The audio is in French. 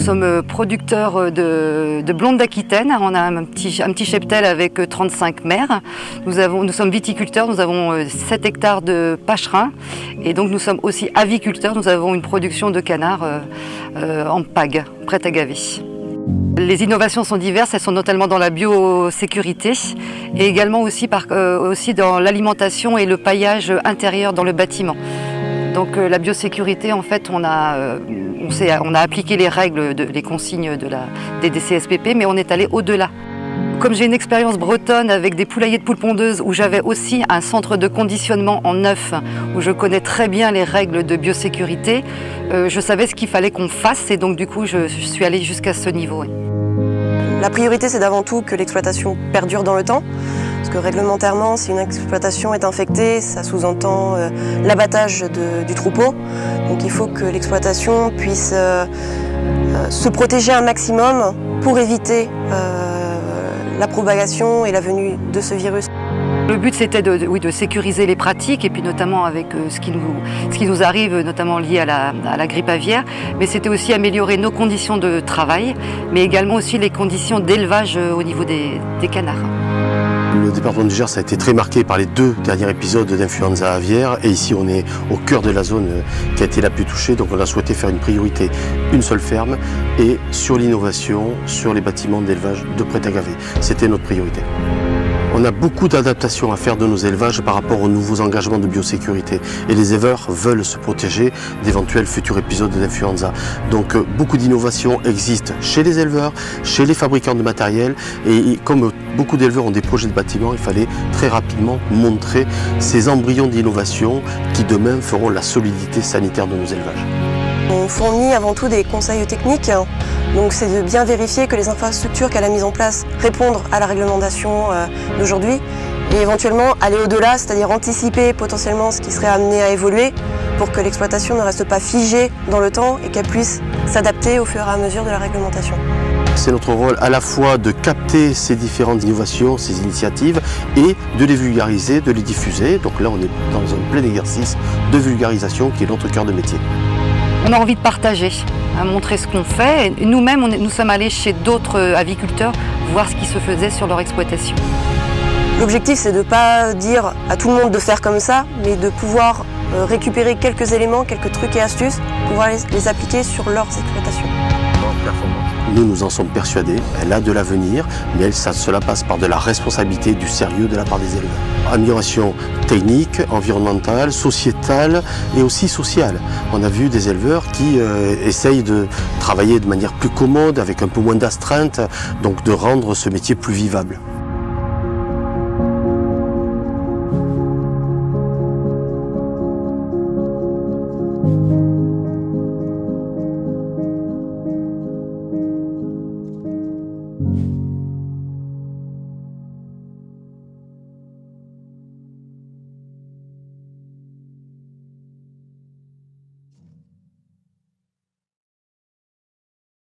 sommes producteurs de blondes d'Aquitaine. On a un petit cheptel avec 35 mères. Nous sommes viticulteurs, nous avons 7 hectares de pâcherins. Et donc nous sommes aussi aviculteurs, nous avons une production de canards en PAG, prête à gaver. Les innovations sont diverses, elles sont notamment dans la biosécurité et également aussi dans l'alimentation et le paillage intérieur dans le bâtiment. Donc la biosécurité, en fait, on a appliqué les règles, les consignes des DCSPP, mais on est allé au-delà. Comme j'ai une expérience bretonne avec des poulaillers de poules pondeuses où j'avais aussi un centre de conditionnement en neuf, où je connais très bien les règles de biosécurité, je savais ce qu'il fallait qu'on fasse et donc du coup je suis allée jusqu'à ce niveau. Oui. La priorité, c'est d'avant tout que l'exploitation perdure dans le temps. Parce que réglementairement, si une exploitation est infectée, ça sous-entend l'abattage du troupeau. Donc il faut que l'exploitation puisse se protéger un maximum pour éviter la propagation et la venue de ce virus. Le but c'était de sécuriser les pratiques et puis notamment avec ce qui nous arrive, notamment lié à la grippe aviaire, mais c'était aussi améliorer nos conditions de travail, mais également aussi les conditions d'élevage au niveau des canards. Le département du Gers a été très marqué par les 2 derniers épisodes d'influenza aviaire et ici on est au cœur de la zone qui a été la plus touchée, donc on a souhaité faire une priorité, une seule ferme et sur l'innovation, sur les bâtiments d'élevage de prêt à gaver. C'était notre priorité. On a beaucoup d'adaptations à faire de nos élevages par rapport aux nouveaux engagements de biosécurité et les éleveurs veulent se protéger d'éventuels futurs épisodes d'influenza. Donc beaucoup d'innovations existent chez les éleveurs, chez les fabricants de matériel et comme beaucoup d'éleveurs ont des projets de bâtiments, il fallait très rapidement montrer ces embryons d'innovation qui demain feront la solidité sanitaire de nos élevages. On fournit avant tout des conseils techniques, donc c'est de bien vérifier que les infrastructures qu'elle a mises en place répondent à la réglementation d'aujourd'hui et éventuellement aller au-delà, c'est-à-dire anticiper potentiellement ce qui serait amené à évoluer pour que l'exploitation ne reste pas figée dans le temps et qu'elle puisse s'adapter au fur et à mesure de la réglementation. C'est notre rôle à la fois de capter ces différentes innovations, ces initiatives et de les vulgariser, de les diffuser. Donc là on est dans un plein exercice de vulgarisation qui est notre cœur de métier. On a envie de partager, montrer ce qu'on fait. Nous-mêmes, nous sommes allés chez d'autres aviculteurs voir ce qui se faisait sur leur exploitation. L'objectif, c'est de ne pas dire à tout le monde de faire comme ça, mais de pouvoir récupérer quelques éléments, quelques trucs et astuces, pouvoir les appliquer sur leurs exploitations. Nous en sommes persuadés, elle a de l'avenir, mais cela passe par de la responsabilité, du sérieux de la part des éleveurs. Amélioration technique, environnementale, sociétale et aussi sociale. On a vu des éleveurs qui essayent de travailler de manière plus commode, avec un peu moins d'astreinte, donc de rendre ce métier plus vivable.